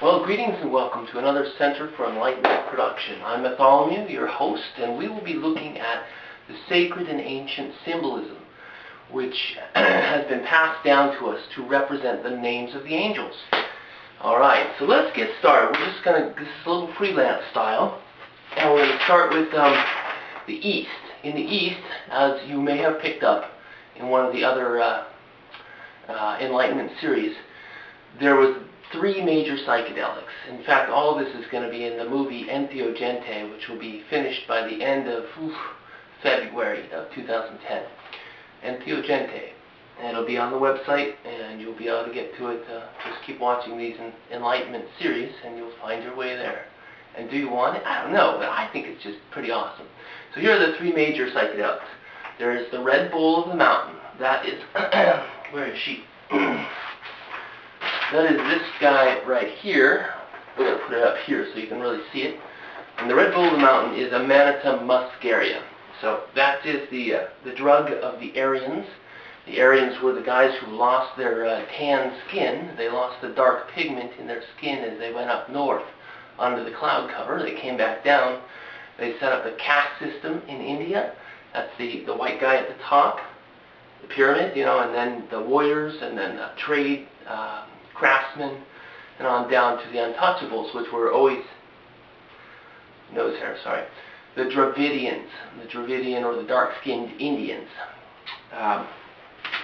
Well, greetings and welcome to another Center for Enlightenment production. I'm Bartholomew, your host, and we will be looking at the sacred and ancient symbolism which has been passed down to us to represent the names of the angels. Alright, so let's get started. We're just going to, this is a little freelance style, and we're going to start with the East. In the East, as you may have picked up in one of the other Enlightenment series, there was three major psychedelics. In fact, all of this is going to be in the movie En-theo-genta, which will be finished by the end of February of 2010. En-theo-genta. And it'll be on the website, and you'll be able to get to it. Just keep watching these Enlightenment series, and you'll find your way there. And do you want it? I don't know, but I think it's just pretty awesome. So here are the three major psychedelics. There is the Red Bull of the Mountain. That is, where is she? That is this guy right here. We're going to put it up here so you can really see it. And the Red Bull of the Mountain is Amanita muscaria. So that is the drug of the Aryans. The Aryans were the guys who lost their tan skin. They lost the dark pigment in their skin as they went up north under the cloud cover. They came back down. They set up the caste system in India. That's the white guy at the top, the pyramid, and then the warriors, and then trade craftsmen, and on down to the untouchables, which were always the Dravidians, the Dravidian or the dark-skinned Indians.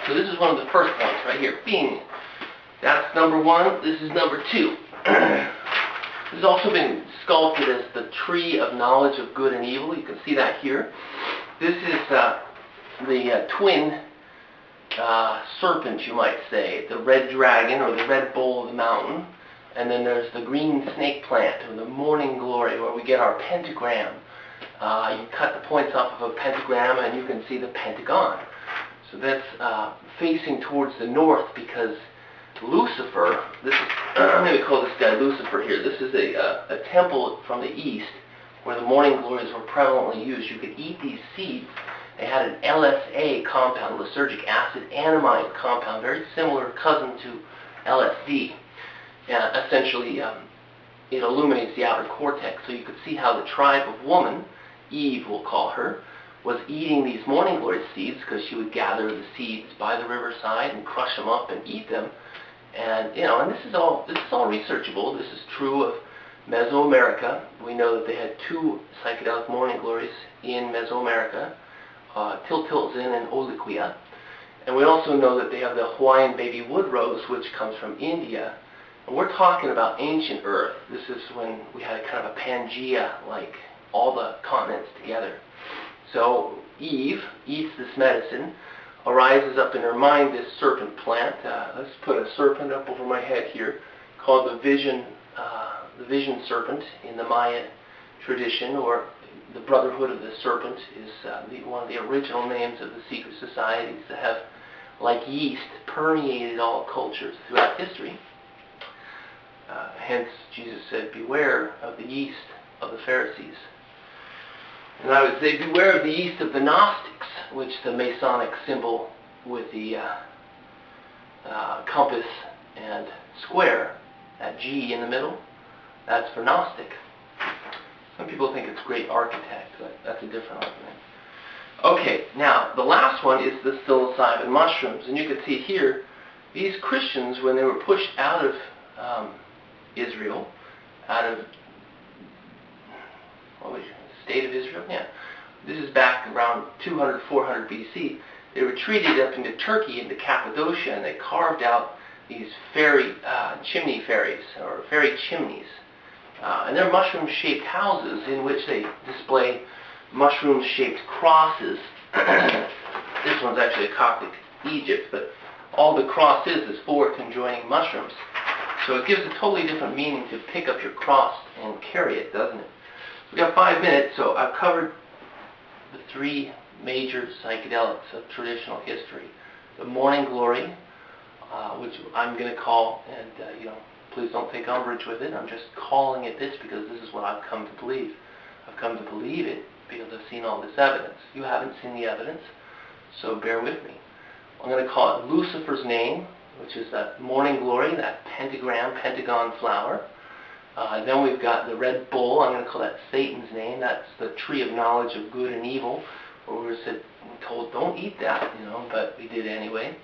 So this is one of the first ones right here. Bing. That's number one. This is number two. This has also been sculpted as the tree of knowledge of good and evil. You can see that here. This is the twin serpent, you might say, the red dragon or the red bull of the mountain, and then there's the green snake plant or the morning glory where we get our pentagram. You cut the points off of a pentagram and you can see the pentagon. So that's facing towards the north because Lucifer, this is, I'm going to call this guy Lucifer here. This is a temple from the east where the morning glories were prevalently used. You could eat these seeds. They had an LSA compound, lysergic acid anamide compound, very similar cousin to LSD. Essentially, it illuminates the outer cortex, so you could see how the tribe of woman, Eve we'll call her, was eating these morning glory seeds because she would gather the seeds by the riverside and crush them up and eat them. And and this is all researchable. This is true of Mesoamerica. We know that they had two psychedelic morning glories in Mesoamerica. Tiltilzin and Oliquia. And we also know that they have the Hawaiian baby wood rose, which comes from India. And we're talking about ancient Earth. This is when we had kind of a Pangea, like all the continents together. So Eve eats this medicine, arises up in her mind this serpent plant. Let's put a serpent up over my head here, called the vision serpent in the Maya tradition, or the Brotherhood of the Serpent is one of the original names of the secret societies that have, like yeast, permeated all cultures throughout history. Hence, Jesus said, beware of the yeast of the Pharisees. And I would say, beware of the yeast of the Gnostics, which the Masonic symbol with the compass and square, that G in the middle, that's for Gnostic. Some people think it's great architect, but that's a different argument. Okay, now, the last one is the psilocybin mushrooms. And you can see here, these Christians, when they were pushed out of Israel, out of, state of Israel? Yeah. This is back around 200, 400 BC. They retreated up into Turkey, into Cappadocia, and they carved out these chimney fairies, or fairy chimneys. And they're mushroom-shaped houses in which they display mushroom-shaped crosses. This one's actually a Coptic Egypt, but all the cross is four conjoining mushrooms. So it gives a totally different meaning to pick up your cross and carry it, doesn't it? We've got 5 minutes, so I've covered the three major psychedelics of traditional history. The morning glory, which I'm going to call, and please don't take umbrage with it. I'm just calling it this because this is what I've come to believe. I've come to believe it because I've seen all this evidence. You haven't seen the evidence, so bear with me. I'm going to call it Lucifer's name, which is that morning glory, that pentagon flower. Then we've got the red bull. I'm going to call that Satan's name. That's the tree of knowledge of good and evil, where we were told don't eat that, but we did anyway.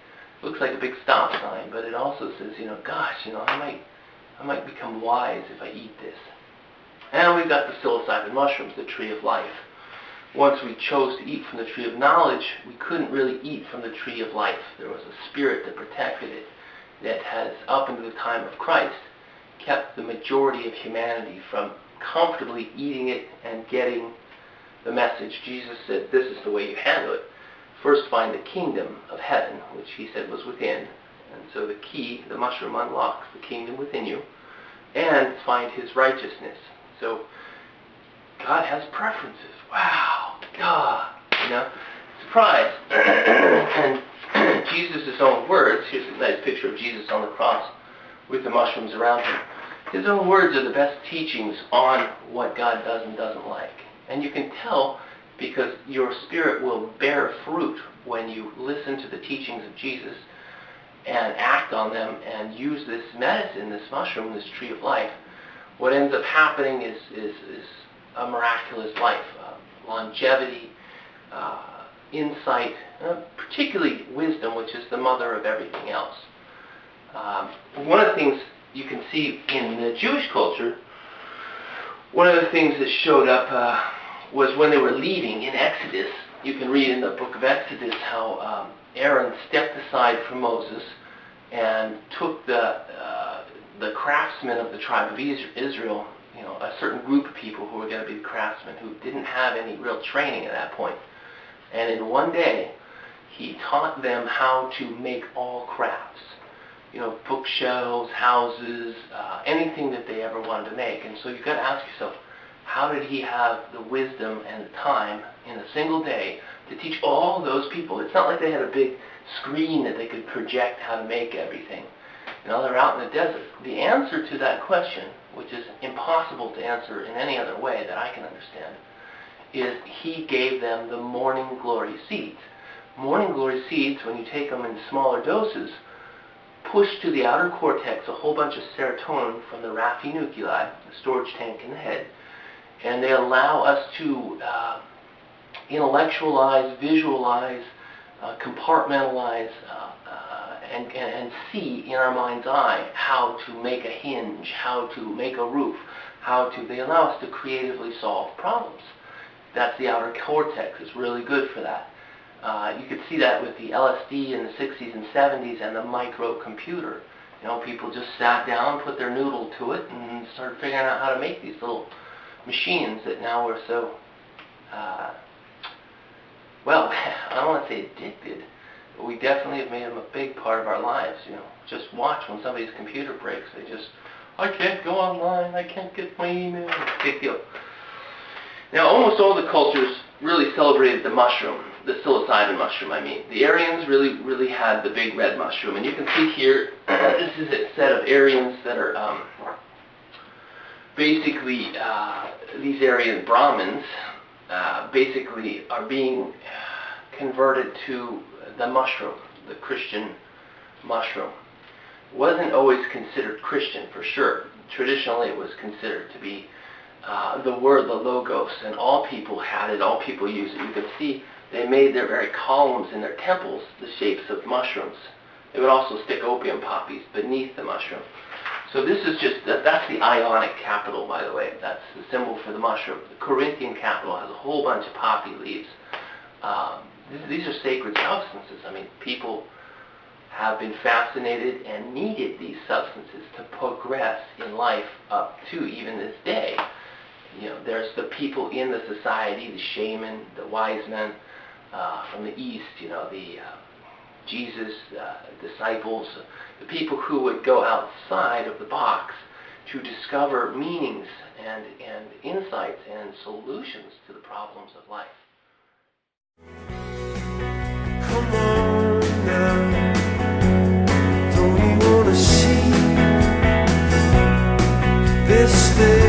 Looks like a big stop sign, but it also says, gosh, I might become wise if I eat this. And we've got the psilocybin mushrooms, the tree of life. Once we chose to eat from the tree of knowledge, we couldn't really eat from the tree of life. There was a spirit that protected it that has, up until the time of Christ, kept the majority of humanity from comfortably eating it and getting the message. Jesus said, this is the way you handle it. First find the kingdom of heaven, which he said was within. And so the key, the mushroom, unlocks the kingdom within you. And find his righteousness. So God has preferences. Wow. God. Surprise. And Jesus' own words, here's a nice picture of Jesus on the cross with the mushrooms around him. His own words are the best teachings on what God does and doesn't like. And you can tell because your spirit will bear fruit when you listen to the teachings of Jesus and act on them and use this medicine, this mushroom, this tree of life. What ends up happening is a miraculous life, longevity, insight, particularly wisdom, which is the mother of everything else. One of the things you can see in the Jewish culture, one of the things that showed up was when they were leaving in Exodus. You can read in the book of Exodus how Aaron stepped aside from Moses and took the craftsmen of the tribe of Israel, a certain group of people who were going to be the craftsmen who didn't have any real training at that point. And in one day, he taught them how to make all crafts. Bookshelves, houses, anything that they ever wanted to make. And so you've got to ask yourself, how did he have the wisdom and the time in a single day to teach all those people? It's not like they had a big screen that they could project how to make everything. They're out in the desert. The answer to that question, which is impossible to answer in any other way that I can understand, is he gave them the morning glory seeds. Morning glory seeds, when you take them in smaller doses, push to the outer cortex a whole bunch of serotonin from the Raphi nuclei, the storage tank in the head, and they allow us to intellectualize, visualize, compartmentalize, and see in our mind's eye how to make a hinge, how to make a roof, they allow us to creatively solve problems. That's the outer cortex. It's really good for that. You could see that with the LSD in the 60s and 70s and the microcomputer. People just sat down, put their noodle to it, and started figuring out how to make these little machines that now we're so, I don't want to say addicted, but we definitely have made them a big part of our lives. Just watch when somebody's computer breaks. I can't go online, I can't get my email. Big deal. Now, almost all the cultures really celebrated the mushroom, the psilocybin mushroom, I mean. The Aryans really had the big red mushroom. And you can see here, this is a set of Aryans that are basically, these Aryan Brahmins basically are being converted to the mushroom, the Christian mushroom. It wasn't always considered Christian, for sure. Traditionally, it was considered to be the word, the logos, and all people had it, all people used it. You can see they made their very columns in their temples the shapes of mushrooms. They would also stick opium poppies beneath the mushroom. So this is just, that's the Ionic capital, by the way. That's the symbol for the mushroom. The Corinthian capital has a whole bunch of poppy leaves. These are sacred substances. I mean, people have been fascinated and needed these substances to progress in life up to even this day. There's the people in the society, the shaman, the wise men from the East, the Jesus disciples, the people who would go outside of the box to discover meanings and insights and solutions to the problems of life. Come on now, don't you wanna see this thing?